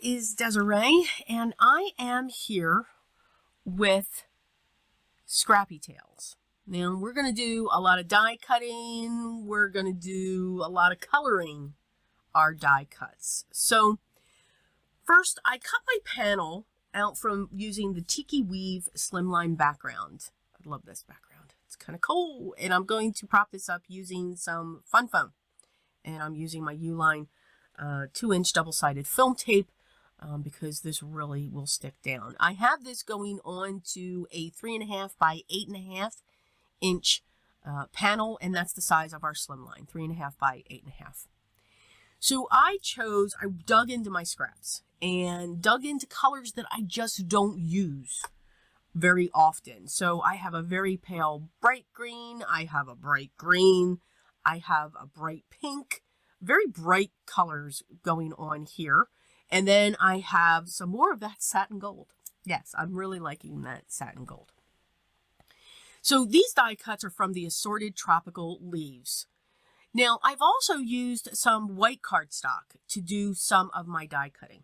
is Desiree, and I am here with Scrappy Tales. Now, we're going to do a lot of die cutting. We're going to do a lot of coloring our die cuts. So, first, I cut my panel out from using the Tiki Weave Slimline background. I love this background. It's kind of cool. And I'm going to prop this up using some fun foam. And I'm using my Uline 2-inch double-sided film tape because this really will stick down. I have this going on to a 3.5 by 8.5 inch panel, and that's the size of our slimline, 3.5 by 8.5. So I dug into my scraps and dug into colors that I just don't use very often. So I have a very pale bright green, I have a bright green, I have a bright pink, very bright colors going on here. And then I have some more of that satin gold. Yes, I'm really liking that satin gold. So these die cuts are from the Assorted Tropical Leaves. Now, I've also used some white cardstock to do some of my die cutting.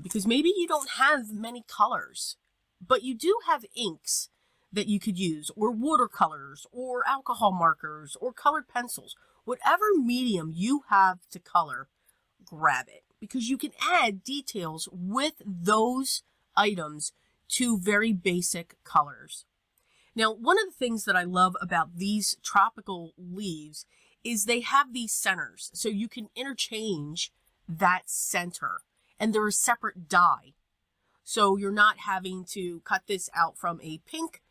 Because maybe you don't have many colors, but you do have inks that you could use, or watercolors, or alcohol markers, or colored pencils. Whatever medium you have to color, grab it, because you can add details with those items to very basic colors. Now, one of the things that I love about these tropical leaves is they have these centers, so you can interchange that center, and they're a separate die. So you're not having to cut this out from a pink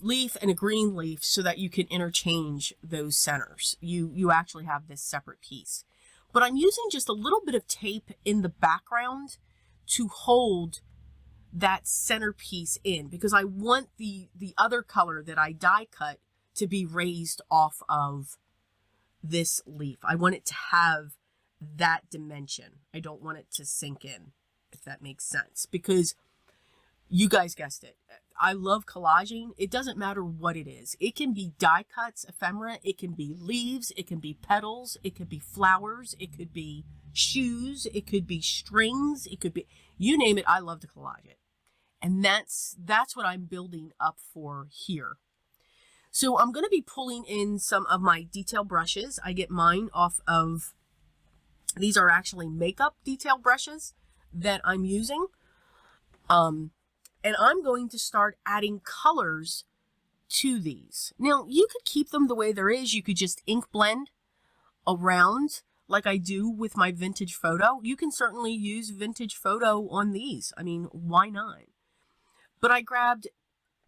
leaf and a green leaf so that you can interchange those centers. You actually have this separate piece. But I'm using just a little bit of tape in the background to hold that centerpiece in, because I want the other color that I die cut to be raised off of this leaf. I want it to have that dimension. I don't want it to sink in, if that makes sense, because you guys guessed it. I love collaging. It doesn't matter what it is. It can be die cuts, ephemera. It can be leaves. It can be petals. It could be flowers. It could be shoes. It could be strings. It could be, you name it. I love to collage it. And that's what I'm building up for here. So I'm going to be pulling in some of my detail brushes. I get mine off of, these are actually makeup detail brushes that I'm using. And I'm going to start adding colors to these. Now, you could keep them the way there is. You could just ink blend around like I do with my vintage photo. You can certainly use vintage photo on these. I mean, why not? But I grabbed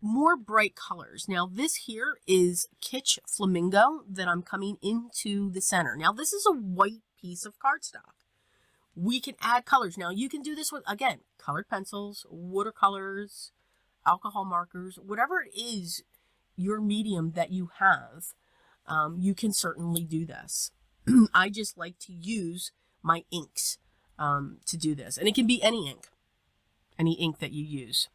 more bright colors. Now, this here is Kitsch Flamingo that I'm coming into the center. Now, this is a white piece of cardstock. We can add colors. Now, you can do this with, again, colored pencils, watercolors, alcohol markers, whatever it is, your medium that you have, you can certainly do this. I just like to use my inks to do this. And it can be any ink that you use.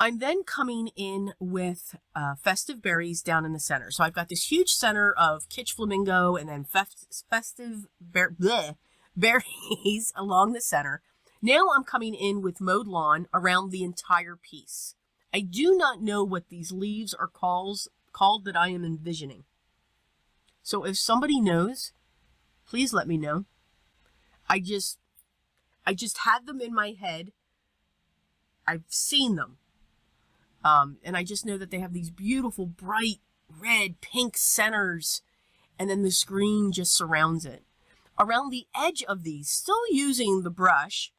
I'm then coming in with Festive Berries down in the center. So I've got this huge center of Kitsch Flamingo and then Festive Berries along the center. Now I'm coming in with Mowed Lawn around the entire piece. I do not know what these leaves are called that I am envisioning. So if somebody knows, please let me know. I just had them in my head. I've seen them. And I just know that they have these beautiful, bright, red, pink centers. And then this green just surrounds it. Around the edge of these, still using the brush,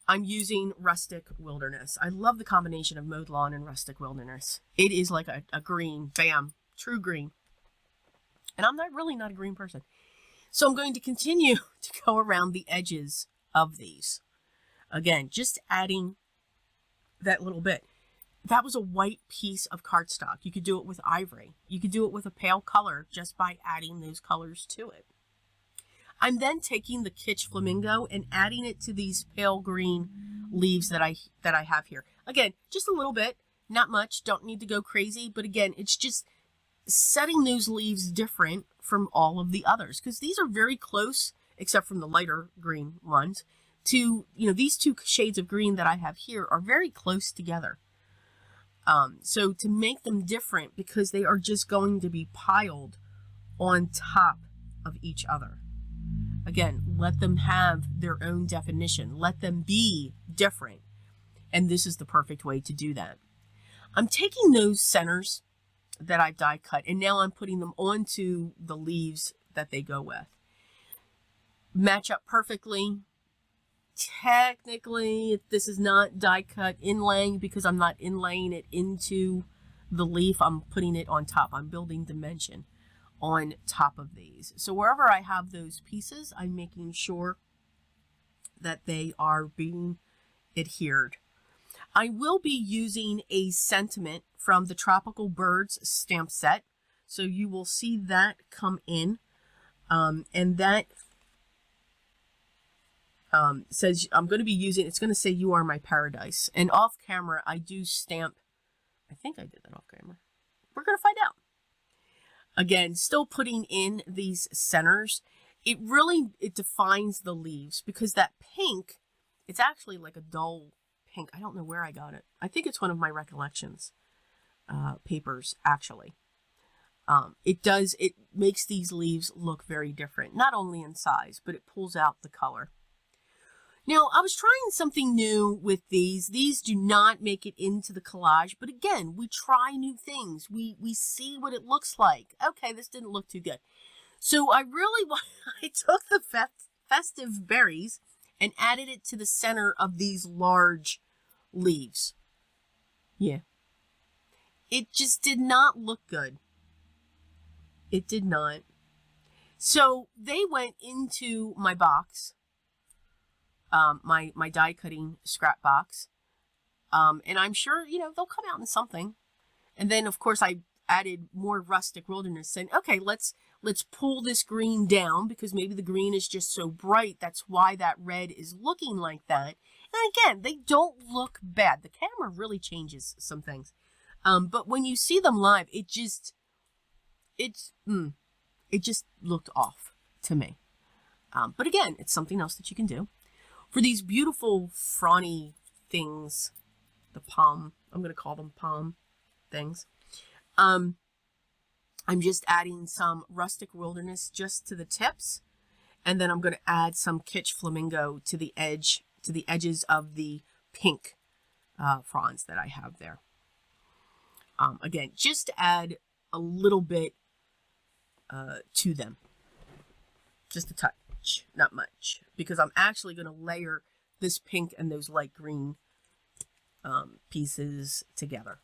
I'm using Rustic Wilderness. I love the combination of Mowed Lawn and Rustic Wilderness. It is like a green, bam, true green. And I'm really not a green person. So I'm going to continue to go around the edges of these. Again, just adding that little bit. That was a white piece of cardstock. You could do it with ivory. You could do it with a pale color just by adding those colors to it. I'm then taking the Kitsch Flamingo and adding it to these pale green leaves that I have here. Again, just a little bit, not much, don't need to go crazy, but again, it's just setting those leaves different from all of the others because these are very close except from the lighter green ones, to, you know, these two shades of green that I have here are very close together. So to make them different, because they are just going to be piled on top of each other. Again, let them have their own definition. Let them be different. And this is the perfect way to do that. I'm taking those centers that I've die cut, and now I'm putting them onto the leaves that they go with. Match up perfectly. Technically, this is not die cut inlaying because I'm not inlaying it into the leaf. I'm putting it on top. I'm building dimension on top of these. So wherever I have those pieces, I'm making sure that they are being adhered. I will be using a sentiment from the Tropical Birds stamp set. So you will see that come in. And that says I'm going to be using, it's going to say "You Are My Paradise." And off camera, I do stamp, I think I did that off camera. We're going to find out. Again, still putting in these centers. It defines the leaves, because that pink, it's actually like a dull pink. I don't know where I got it. I think it's one of my recollections papers, actually. It makes these leaves look very different, not only in size, but it pulls out the color. Now, I was trying something new with these. These do not make it into the collage, but again, we try new things. We see what it looks like. Okay, this didn't look too good. So I took the festive berries and added it to the center of these large leaves. Yeah. It just did not look good. It did not. So they went into my box. My die cutting scrap box. And I'm sure, you know, they'll come out in something. And then of course I added more rustic wilderness, saying, okay, let's pull this green down, because maybe the green is just so bright. That's why that red is looking like that. And again, they don't look bad. The camera really changes some things. But when you see them live, it just looked off to me. But again, it's something else that you can do. For these beautiful frondy things, the palm, I'm going to call them palm things. I'm just adding some rustic wilderness just to the tips. And then I'm going to add some kitsch flamingo to the edges of the pink fronds that I have there. Again, just to add a little bit to them. Just a touch, not much. Because I'm actually going to layer this pink and those light green pieces together.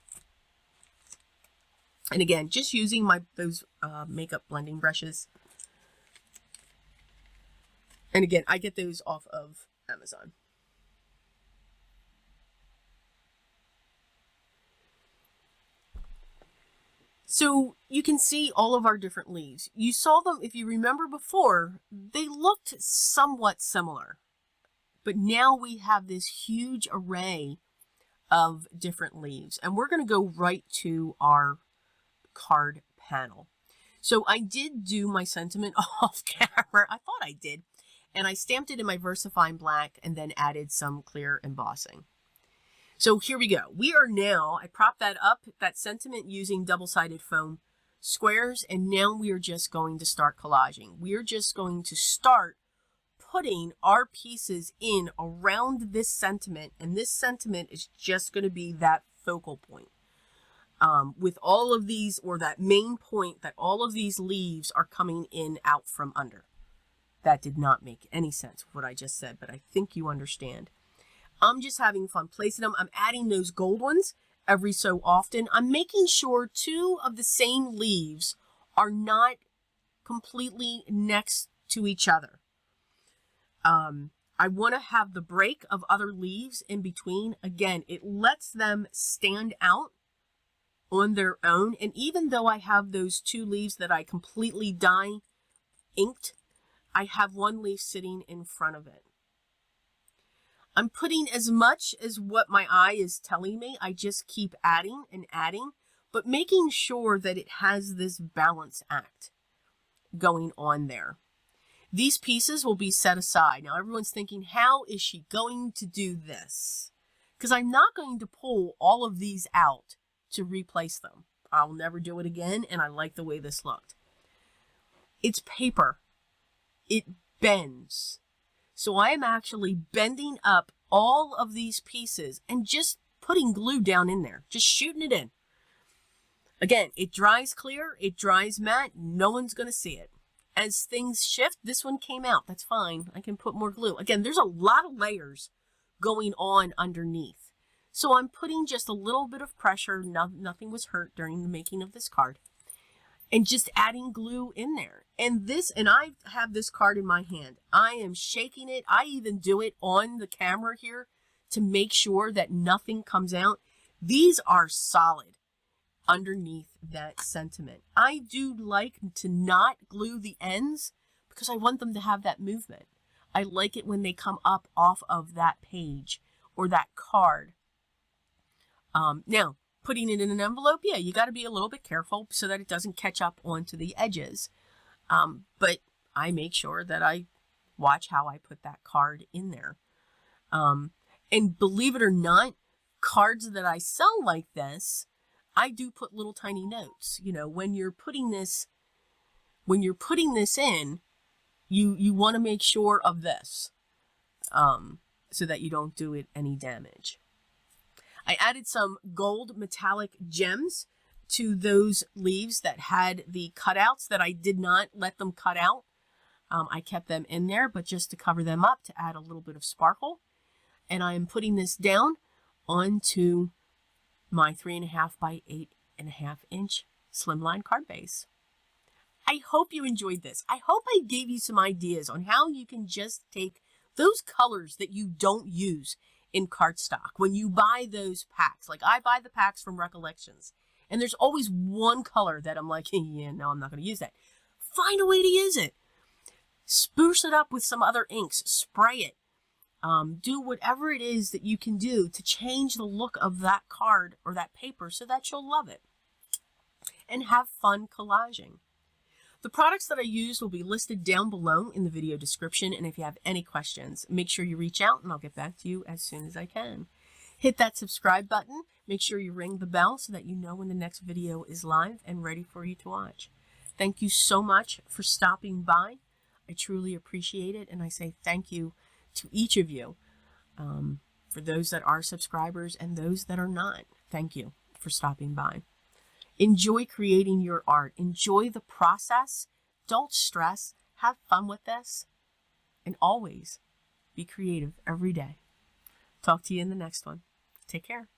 And again, just using those makeup blending brushes. And again, I get those off of Amazon. So you can see all of our different leaves. You saw them, if you remember before, they looked somewhat similar. But now we have this huge array of different leaves. And we're going to go right to our card panel. So I did do my sentiment off camera. I thought I did. And I stamped it in my VersaFine black and then added some clear embossing. So here we go. We are now, I propped that up, that sentiment, using double-sided foam squares, and now we are just going to start collaging. We are just going to start putting our pieces in around this sentiment, and this sentiment is just going to be that focal point. With all of these, or that main point that all of these leaves are coming in out from under. That did not make any sense with what I just said, but I think you understand. I'm just having fun placing them. I'm adding those gold ones every so often. I'm making sure two of the same leaves are not completely next to each other. I want to have the break of other leaves in between. Again, it lets them stand out on their own. And even though I have those two leaves that I completely die inked, I have one leaf sitting in front of it. I'm putting as much as what my eye is telling me. I just keep adding and adding, but making sure that it has this balance act going on there. These pieces will be set aside. Now everyone's thinking, how is she going to do this? Because I'm not going to pull all of these out to replace them. I'll never do it again, and I like the way this looked. It's paper. It bends. So I am actually bending up all of these pieces and just putting glue down in there, just shooting it in. Again, it dries clear, it dries matte, no one's going to see it. As things shift, this one came out, that's fine. I can put more glue. Again, there's a lot of layers going on underneath. So I'm putting just a little bit of pressure, nothing was hurt during the making of this card, and just adding glue in there. And I have this card in my hand. I am shaking it. I even do it on the camera here to make sure that nothing comes out. These are solid underneath that sentiment. I do like to not glue the ends because I want them to have that movement. I like it when they come up off of that page or that card. Now, putting it in an envelope, yeah, you got to be a little bit careful so that it doesn't catch up onto the edges. But I make sure that I watch how I put that card in there. And believe it or not, cards that I sell like this, I do put little tiny notes. You know, when you're putting this in, you want to make sure of this, so that you don't do it any damage. I added some gold metallic gems to those leaves that had the cutouts that I did not let them cut out. I kept them in there, but just to cover them up to add a little bit of sparkle. And I am putting this down onto my 3.5 by 8.5 inch slimline card base. I hope you enjoyed this. I hope I gave you some ideas on how you can just take those colors that you don't use in cardstock. When you buy those packs, like I buy the packs from Recollections, and there's always one color that I'm like, yeah, no, I'm not going to use that. Find a way to use it. Spruce it up with some other inks. Spray it. Do whatever it is that you can do to change the look of that card or that paper so that you'll love it. And have fun collaging. The products that I used will be listed down below in the video description, and if you have any questions, make sure you reach out and I'll get back to you as soon as I can. Hit that subscribe button, make sure you ring the bell so that you know when the next video is live and ready for you to watch. Thank you so much for stopping by. I truly appreciate it, and I say thank you to each of you, for those that are subscribers and those that are not. Thank you for stopping by. Enjoy creating your art. Enjoy the process. Don't stress. Have fun with this. And always be creative every day. Talk to you in the next one. Take care.